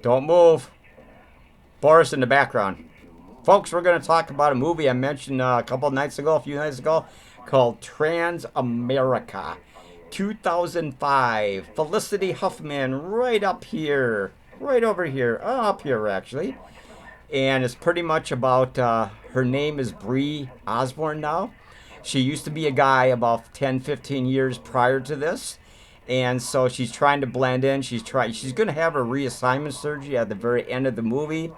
Don't move. Boris in the background. Folks, we're going to talk about a movie I mentioned a few nights ago, called TRANSAMERICA. 2005. Felicity Huffman right up here. Right over here. Up here, actually. And it's pretty much about, her name is Bree Osborne now. She used to be a guy about 10, 15 years prior to this. And so she's trying to blend in. She's going to have her reassignment surgery at the very end of the movie.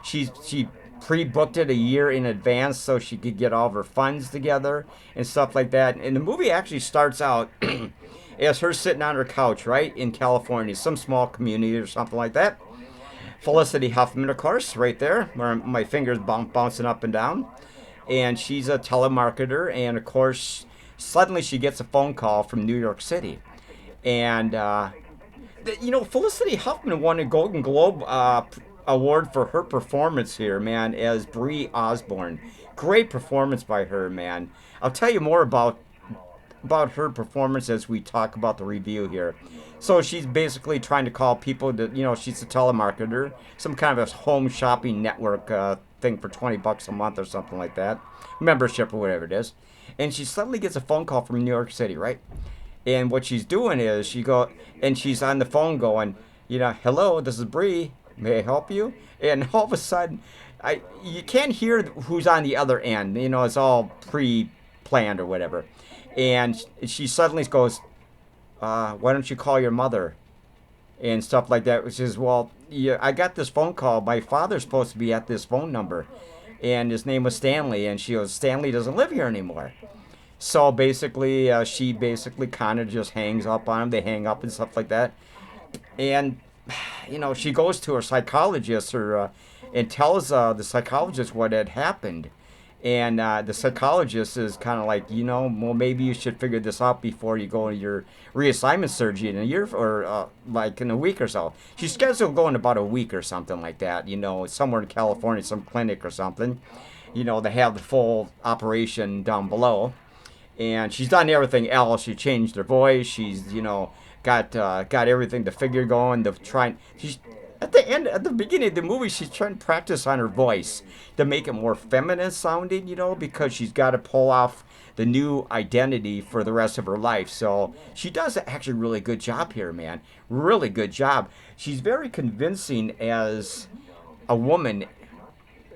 She pre-booked it a year in advance so she could get all of her funds together and stuff like that. And the movie actually starts out as her sitting on her couch, right, in California, some small community or something like that. Felicity Huffman, of course, right there, where my fingers bouncing up and down. And she's a telemarketer, and of course, suddenly she gets a phone call from New York City. And, Felicity Huffman won a Golden Globe award for her performance here, man, as Bree Osborne. Great performance by her, man. I'll tell you more about her performance as we talk about the review here. So she's basically trying to call people that, she's a telemarketer, some kind of a home shopping network thing for $20 a month or something like that, membership or whatever it is. And she suddenly gets a phone call from New York City, right? And what she's doing is she's on the phone going, hello, this is Bree. May I help you? And all of a sudden, you can't hear who's on the other end. It's all pre-planned or whatever. And she suddenly goes, why don't you call your mother? And stuff like that. Which is, well, yeah, I got this phone call. My father's supposed to be at this phone number. And his name was Stanley. And she goes, Stanley doesn't live here anymore. So basically, she basically kind of just hangs up on him. They hang up and stuff like that. And, she goes to her psychologist and tells the psychologist what had happened. And the psychologist is kind of like, well, maybe you should figure this out before you go to your reassignment surgery in a year or like in a week or so. She's scheduled to go in about a week or something like that, somewhere in California, some clinic or something. They have the full operation down below. And she's done everything else. She changed her voice. She's, got everything, the figure going. At the beginning of the movie, she's trying to practice on her voice to make it more feminine sounding, because she's got to pull off the new identity for the rest of her life. So she does actually a really good job here, man. Really good job. She's very convincing as a woman,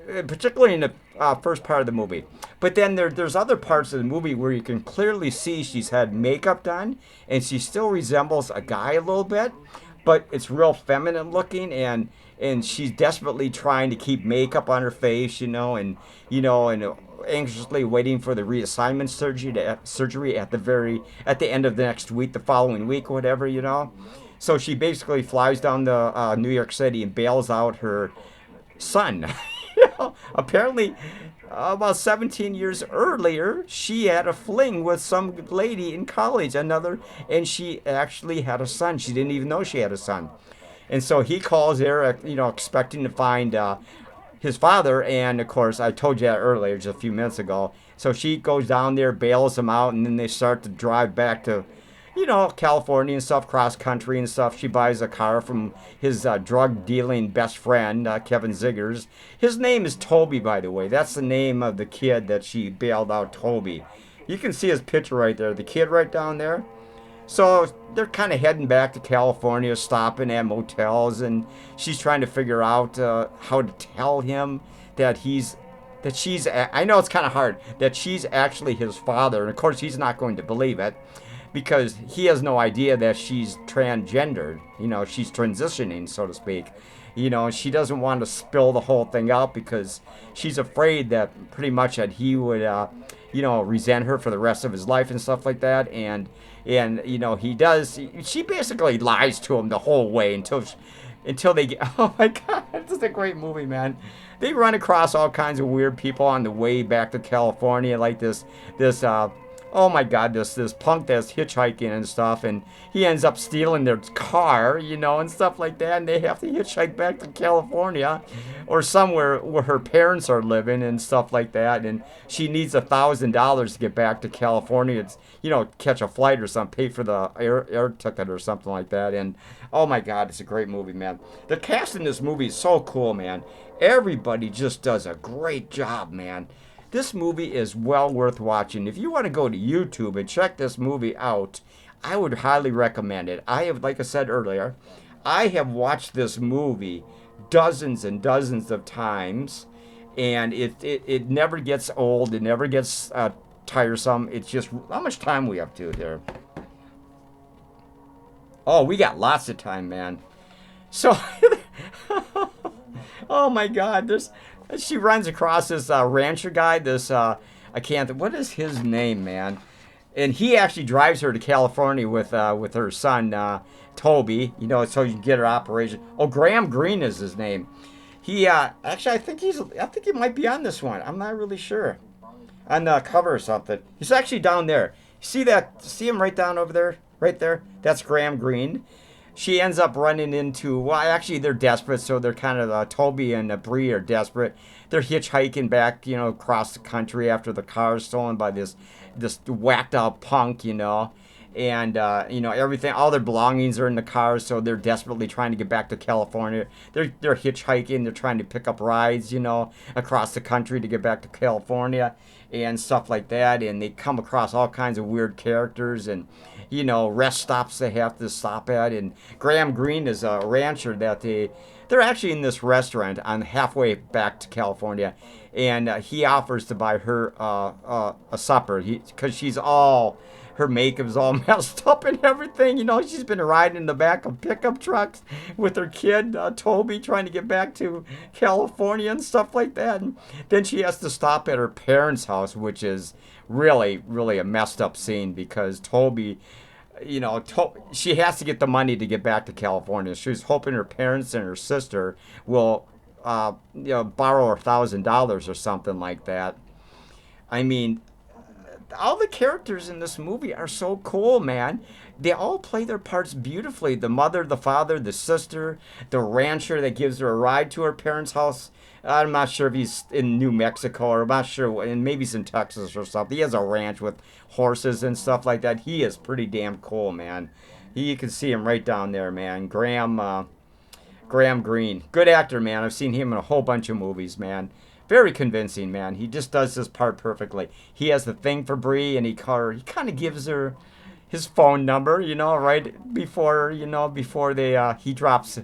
particularly in the first part of the movie. But then there's other parts of the movie where you can clearly see she's had makeup done, and she still resembles a guy a little bit, but it's real feminine looking, and she's desperately trying to keep makeup on her face, and anxiously waiting for the reassignment surgery at the end of the next week, the following week, whatever, So she basically flies down to New York City and bails out her son. Apparently, about 17 years earlier, she had a fling with some lady in college, and she actually had a son. She didn't even know she had a son. And so he calls there, expecting to find his father. And, of course, I told you that earlier, just a few minutes ago. So she goes down there, bails him out, and then they start to drive back to, California and stuff, cross country and stuff. She buys a car from his drug dealing best friend, Kevin Zegers. His name is Toby, by the way. That's the name of the kid that she bailed out, Toby. You can see his picture right there, the kid right down there. So they're kind of heading back to California, stopping at motels, and she's trying to figure out how to tell him that I know it's kind of hard, that she's actually his father. And of course, he's not going to believe it, because he has no idea that she's transgendered. She's transitioning, so to speak. She doesn't want to spill the whole thing out because she's afraid that pretty much that he would, resent her for the rest of his life and stuff like that. And he does. She basically lies to him the whole way until they get. Oh my God, this is a great movie, man. They run across all kinds of weird people on the way back to California, like this oh my God, this punk that's hitchhiking and stuff, and he ends up stealing their car, and stuff like that, and they have to hitchhike back to California or somewhere where her parents are living and stuff like that, and she needs $1,000 to get back to California. It's, catch a flight or something, pay for the air ticket or something like that, and oh my God, it's a great movie, man. The cast in this movie is so cool, man. Everybody just does a great job, man. This movie is well worth watching. If you want to go to YouTube and check this movie out, I would highly recommend it. Like I said earlier, I have watched this movie dozens and dozens of times, and it never gets old. It never gets tiresome. It's just, how much time we have to there? Oh, we got lots of time, man. So, oh my God, she runs across this rancher guy, what is his name, man? And he actually drives her to California with her son, Toby, so you can get her operation. Oh, Graham Greene is his name. He, actually, I think he might be on this one. I'm not really sure. On the cover or something. He's actually down there. See him right down over there? Right there? That's Graham Greene. She ends up running into, well, actually, they're desperate, so they're kind of, Toby and Bree are desperate. They're hitchhiking back, across the country after the car is stolen by this whacked out punk, and, everything, all their belongings are in the car, so they're desperately trying to get back to California. They're hitchhiking, they're trying to pick up rides, across the country to get back to California and stuff like that, and they come across all kinds of weird characters and, rest stops they have to stop at. And Graham Greene is a rancher that they're actually in this restaurant on halfway back to California, and he offers to buy her a supper because her makeup is all messed up and everything. She's been riding in the back of pickup trucks with her kid, Toby, trying to get back to California and stuff like that. And then she has to stop at her parents' house, which is really, really a messed up scene because Toby, she has to get the money to get back to California. She's hoping her parents and her sister will, borrow $1,000 or something like that. I mean, all the characters in this movie are so cool, man. They all play their parts beautifully. The mother, the father, the sister, the rancher that gives her a ride to her parents' house. I'm not sure if he's in New Mexico, or I'm not sure, and maybe he's in Texas or something. He has a ranch with horses and stuff like that. He is pretty damn cool, man. You can see him right down there, man. Graham Greene. Good actor, man. I've seen him in a whole bunch of movies, man. Very convincing, man. He just does his part perfectly. He has the thing for Bree, and he kind of gives her his phone number, right before, he drops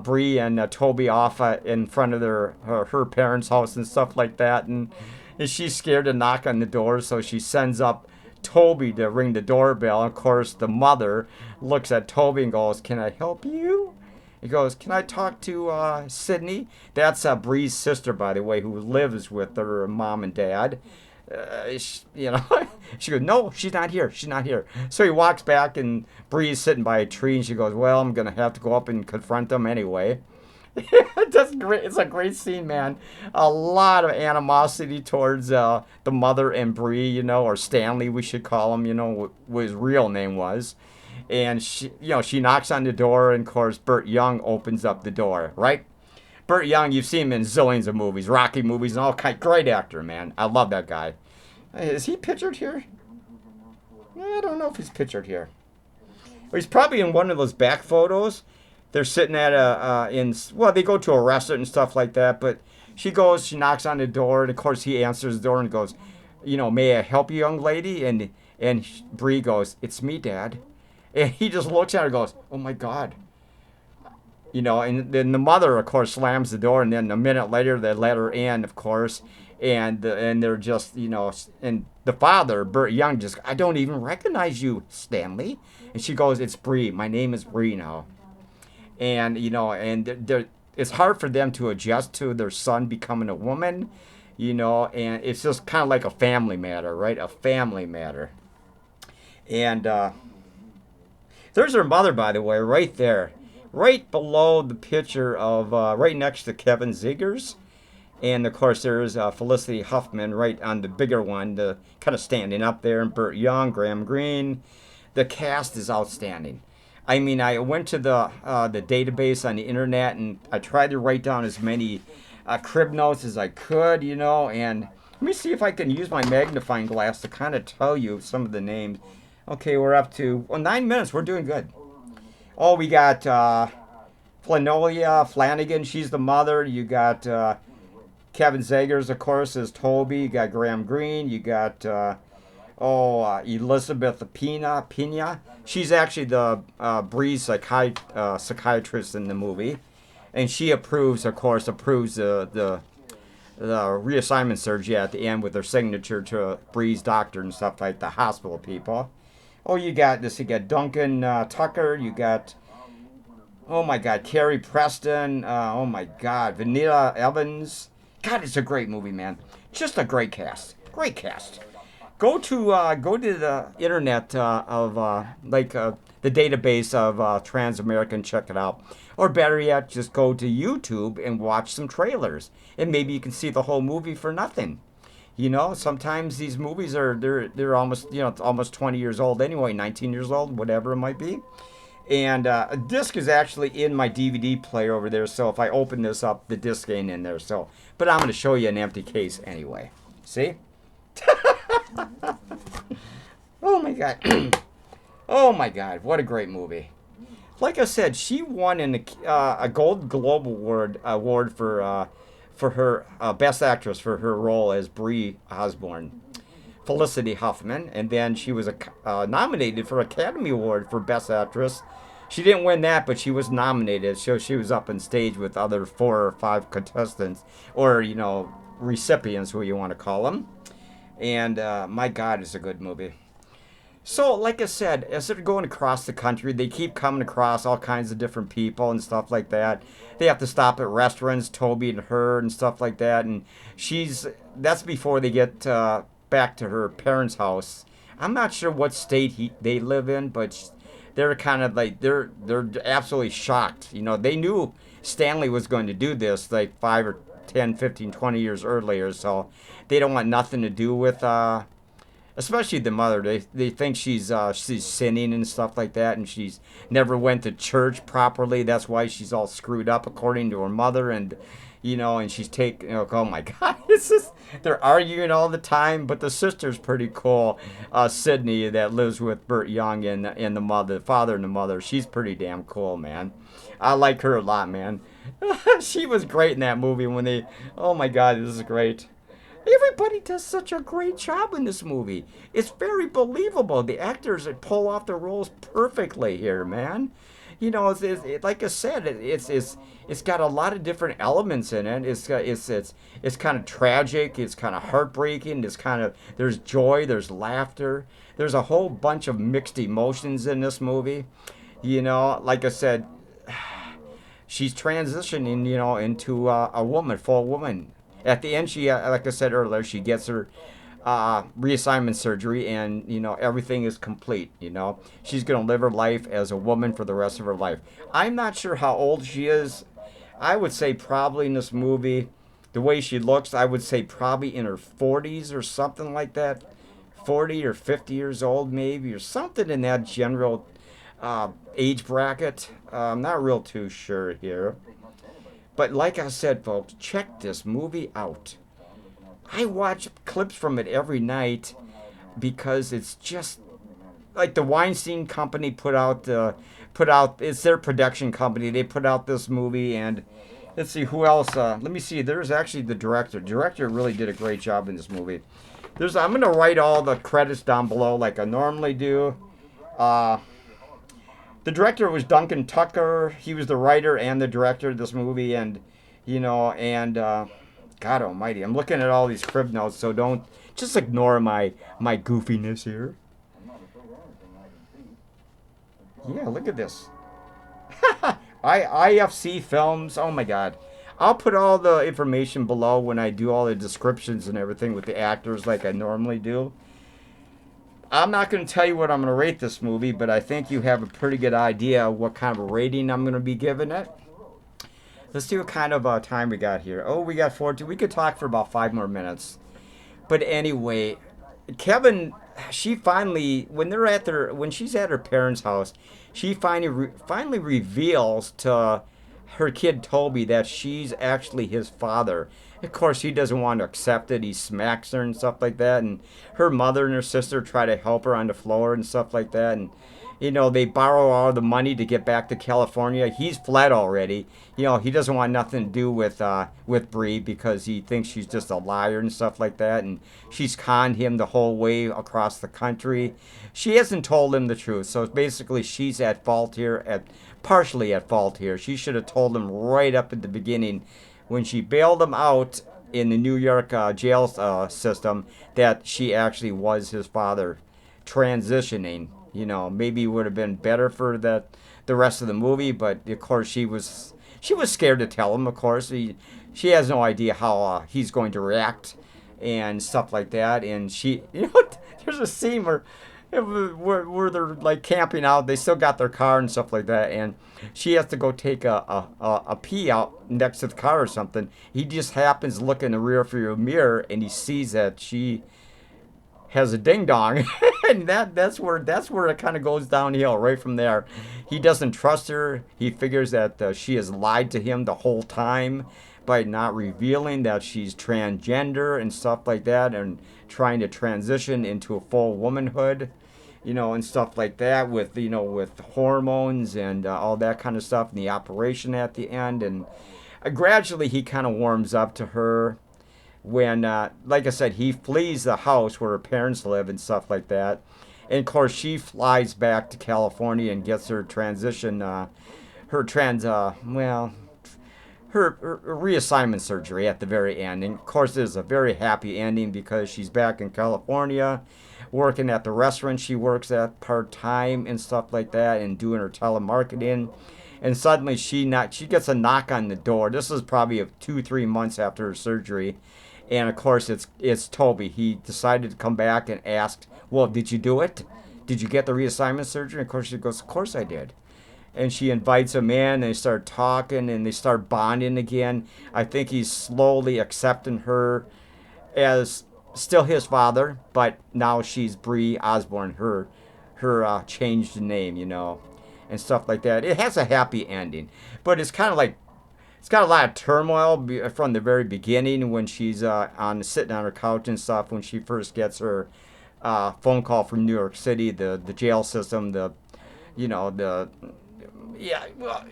Bree and Toby off in front of her parents' house and stuff like that. And she's scared to knock on the door, so she sends up Toby to ring the doorbell. Of course, the mother looks at Toby and goes, "Can I help you?" He goes, "Can I talk to Sydney?" That's Bree's sister, by the way, who lives with her mom and dad. She goes, "No, she's not here. She's not here." So he walks back, and Bree's sitting by a tree, and she goes, "Well, I'm going to have to go up and confront them anyway." That's great. It's a great scene, man. A lot of animosity towards the mother and Bree, or Stanley, we should call him, what his real name was. And she knocks on the door, and of course Burt Young opens up the door, right? Burt Young, you've seen him in zillions of movies, Rocky movies, and all kinds. Great actor, man. I love that guy. Is he pictured here? I don't know if he's pictured here. Or he's probably in one of those back photos. They're sitting at they go to a restaurant and stuff like that. But she knocks on the door, and of course he answers the door and goes, "May I help you, young lady?" And Bree goes, "It's me, Dad." And he just looks at her and goes, "Oh my God." And then the mother, of course, slams the door, and then a minute later they let her in, of course, and they're just, and the father, Burt Young, just, "I don't even recognize you, Stanley." And she goes, "It's Bree. My name is Bree now." And, it's hard for them to adjust to their son becoming a woman, and it's just kind of like a family matter, right? A family matter. And there's her mother, by the way, right there. Right below the picture of, right next to Kevin Zegers. And of course, there's Felicity Huffman right on the bigger one, the kind of standing up there, and Burt Young, Graham Greene. The cast is outstanding. I mean, I went to the database on the internet and I tried to write down as many crib notes as I could, you know. And let me see if I can use my magnifying glass to kind of tell you some of the names. Okay, we're up to 9 minutes. We're doing good. Oh, we got Fionnula, Flanagan. She's the mother. You got Kevin Zegers, of course, as Toby. You got Graham Greene. You got Elizabeth Pena. She's actually the Bree's psychiatrist in the movie, and she approves the reassignment surgery at the end with her signature to Bree's doctor and stuff like the hospital people. Oh, you got this. You got Duncan Tucker. You got, oh my God, Carrie, Preston. Oh my God, Vanilla Evans. God, it's a great movie, man. Just a great cast. Great cast. Go to the internet of the database of TRANSAMERICA and check it out. Or better yet, just go to YouTube and watch some trailers, and maybe you can see the whole movie for nothing. You know, sometimes these movies they're almost almost 20 years old anyway, 19 years old, whatever it might be. And a disc is actually in my DVD player over there, so if I open this up, the disc ain't in there. So, but I'm going to show you an empty case anyway. See? Oh my God. Oh my God, what a great movie. Like I said, she won a Gold Globe award for her Best Actress for her role as Bree Osborne, Felicity Huffman, and then she was nominated for Academy Award for Best Actress. She didn't win that, but she was nominated, so she was up on stage with other 4 or 5 contestants, or recipients, who you want to call them. And my God, it's a good movie. So, like I said, as they're going across the country, they keep coming across all kinds of different people and stuff like that. They have to stop at restaurants, Toby and her, and stuff like that. And that's before they get back to her parents' house. I'm not sure what state they live in, but they're kind of like, they're absolutely shocked. You know, they knew Stanley was going to do this like 5 or 10, 15, 20 years earlier, so they don't want nothing to do with especially the mother. They think she's sinning and stuff like that, and she's never went to church properly. That's why she's all screwed up, according to her mother. And and she's oh my God, they're arguing all the time. But the sister's pretty cool, Sydney, that lives with Burt Young and the father and the mother. She's pretty damn cool, man. I like her a lot, man. She was great in that movie oh my God, this is great. Everybody does such a great job in this movie. It's very believable. The actors pull off the roles perfectly here, man. Like I said, it's got a lot of different elements in it. It's kind of tragic. It's kind of heartbreaking. There's joy. There's laughter. There's a whole bunch of mixed emotions in this movie. Like I said, she's transitioning, into a woman, full woman. At the end, she, like I said earlier, she gets her reassignment surgery, and everything is complete. She's gonna live her life as a woman for the rest of her life. I'm not sure how old she is. I would say probably in this movie, the way she looks, I would say probably in her 40s or something like that, 40 or 50 years old maybe, or something in that general age bracket. I'm not real too sure here. But like I said, folks, check this movie out. I watch clips from it every night because it's just like the Weinstein Company put out. It's their production company. They put out this movie, and let's see who else. Let me see. There's actually the director. The director really did a great job in this movie. I'm gonna write all the credits down below like I normally do. The director was Duncan Tucker. He was the writer and the director of this movie, and God Almighty, I'm looking at all these crib notes, so don't just ignore my goofiness here. Yeah, look at this. IFC Films. Oh my God. I'll put all the information below when I do all the descriptions and everything with the actors like I normally do. I'm not going to tell you what I'm going to rate this movie, but I think you have a pretty good idea of what kind of a rating I'm going to be giving it. Let's see what kind of time we got here. Oh, we got 14. We could talk for about 5 more minutes. But anyway, Kevin, she finally, when she's at her parents' house, she finally reveals to her kid Toby that she's actually his father. Of course, he doesn't want to accept it. He smacks her and stuff like that. And her mother and her sister try to help her on the floor and stuff like that. And they borrow all the money to get back to California. He's fled already. He doesn't want nothing to do with Bree because he thinks she's just a liar and stuff like that. And she's conned him the whole way across the country. She hasn't told him the truth. So basically, she's at fault here, partially at fault here. She should have told him right up at the beginning when she bailed him out in the New York jail system that she actually was his father transitioning. Maybe it would have been better for the rest of the movie, but of course she was scared to tell him. Of course, she has no idea how he's going to react and stuff like that. And she, there's a scene where they're like camping out. They still got their car and stuff like that, and she has to go take a pee out next to the car or something. He just happens to look in the rear view mirror and he sees that she has a ding dong, and that's where it kind of goes downhill right from there. He doesn't trust her. He figures that she has lied to him the whole time by not revealing that she's transgender and stuff like that, and trying to transition into a full womanhood, and stuff like that with with hormones and all that kind of stuff, and the operation at the end, and gradually he kind of warms up to her when, like I said, he flees the house where her parents live and stuff like that. And of course, she flies back to California and gets her transition, her reassignment surgery at the very end. And of course, there's a very happy ending because she's back in California, working at the restaurant she works at part time and stuff like that, and doing her telemarketing. And suddenly she gets a knock on the door. This is probably 2-3 months after her surgery. And of course, it's Toby. He decided to come back and asked, "Well, did you do it? Did you get the reassignment surgery?" And of course, she goes, "Of course I did." And she invites him in, and they start talking, and they start bonding again. I think he's slowly accepting her as still his father, but now she's Bree Osborne, her changed name, and stuff like that. It has a happy ending, but it's kind of like it's got a lot of turmoil from the very beginning when she's sitting on her couch and stuff when she first gets her phone call from New York City, the jail system, well,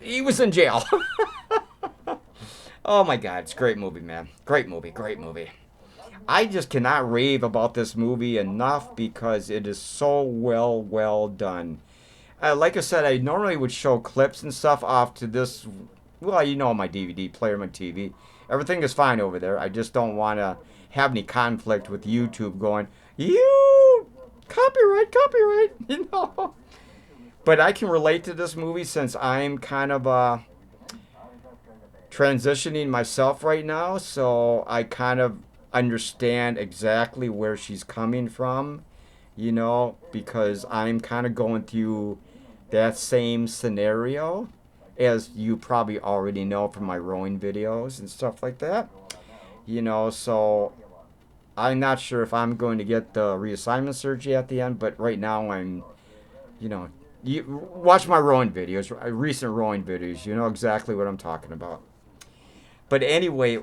he was in jail. Oh my God, it's a great movie, man. Great movie. I just cannot rave about this movie enough because it is so well done. Like I said, I normally would show clips and stuff off to this. Well, my DVD player, my TV. Everything is fine over there. I just don't want to have any conflict with YouTube going, copyright, But I can relate to this movie since I'm kind of transitioning myself right now. So I kind of understand exactly where she's coming from, because I'm kind of going through that same scenario, as you probably already know from my rowing videos and stuff like that. So I'm not sure if I'm going to get the reassignment surgery at the end, but right now I'm, you watch my rowing videos, recent rowing videos, you know exactly what I'm talking about. But anyway,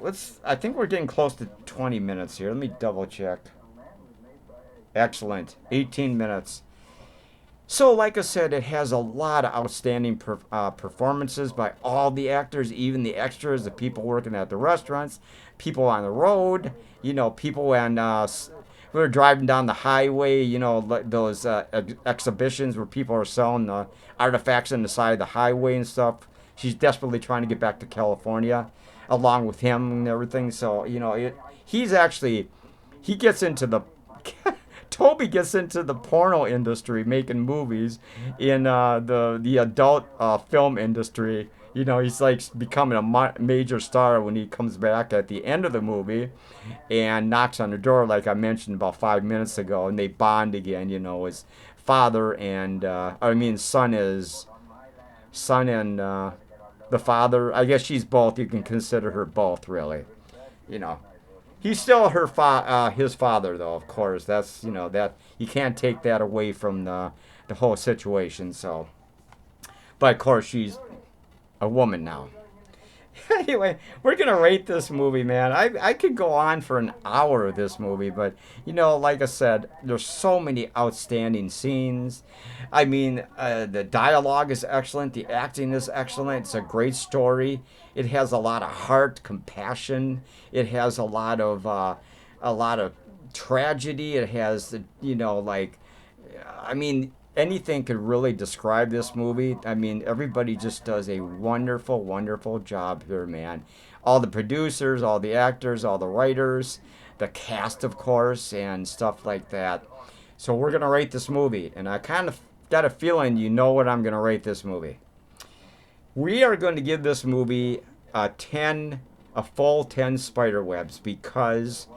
I think we're getting close to 20 minutes here. Let me double check. Excellent. 18 minutes. So, like I said, it has a lot of outstanding performances by all the actors, even the extras, the people working at the restaurants, people on the road, people when we were driving down the highway, those exhibitions where people are selling the artifacts on the side of the highway and stuff. She's desperately trying to get back to California along with him and everything. So, he gets into the... Toby gets into the porno industry, making movies in the adult film industry. He's like becoming a major star when he comes back at the end of the movie and knocks on the door, like I mentioned about 5 minutes ago, and they bond again. His father and son and the the father. I guess she's both. You can consider her both, really. You know, he's still his father, though. Of course, that's that you can't take that away from the whole situation. So, but of course, she's a woman now. Anyway, we're gonna rate this movie, man. I could go on for an hour of this movie, but like I said, there's so many outstanding scenes. I mean, the dialogue is excellent, the acting is excellent. It's a great story. It has a lot of heart, compassion. It has a lot of tragedy. It has I mean, anything could really describe this movie. I mean, everybody just does a wonderful, wonderful job here, man. All the producers, all the actors, all the writers, the cast, of course, and stuff like that. So we're going to rate this movie, and I kind of got a feeling you know what I'm going to rate this movie. We are going to give this movie a full 10 Spiderwebs because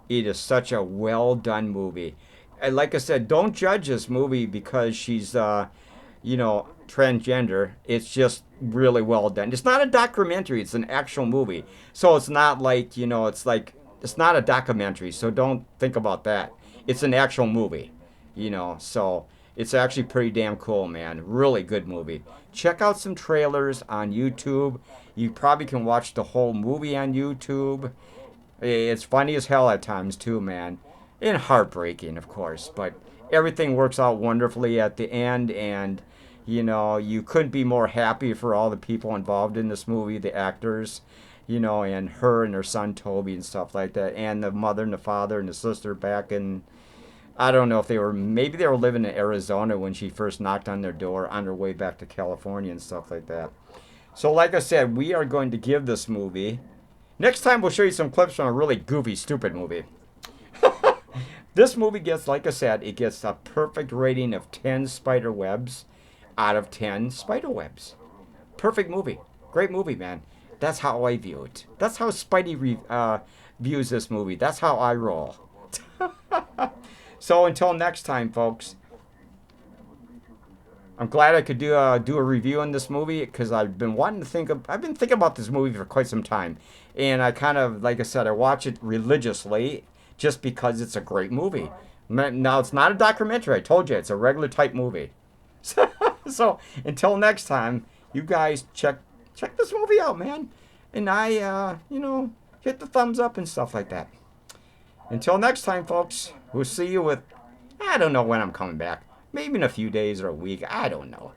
it is such a well done movie. And like I said, don't judge this movie because she's, transgender. It's just really well done. It's not a documentary. It's an actual movie. So it's not like, it's not a documentary. So don't think about that. It's an actual movie, So it's actually pretty damn cool, man. Really good movie. Check out some trailers on YouTube. You probably can watch the whole movie on YouTube. It's funny as hell at times, too, man. And heartbreaking, of course, but everything works out wonderfully at the end, and you couldn't be more happy for all the people involved in this movie, the actors, and her and her son Toby and stuff like that, and the mother and the father and the sister back in, I don't know if maybe they were living in Arizona when she first knocked on their door on her way back to California and stuff like that. So like I said, we are going to give this movie, next time we'll show you some clips from a really goofy, stupid movie. This movie gets, like I said, it gets a perfect rating of 10 Spiderwebs out of 10 Spiderwebs. Perfect movie. Great movie, man. That's how I view it. That's how Spidey views this movie. That's how I roll. So until next time, folks. I'm glad I could do a review on this movie because I've been thinking about this movie for quite some time. And I kind of, like I said, I watch it religiously. Just because it's a great movie. Now, it's not a documentary. I told you, it's a regular type movie. So until next time, you guys check this movie out, man. And I, hit the thumbs up and stuff like that. Until next time, folks, we'll see you with, I don't know when I'm coming back. Maybe in a few days or a week. I don't know.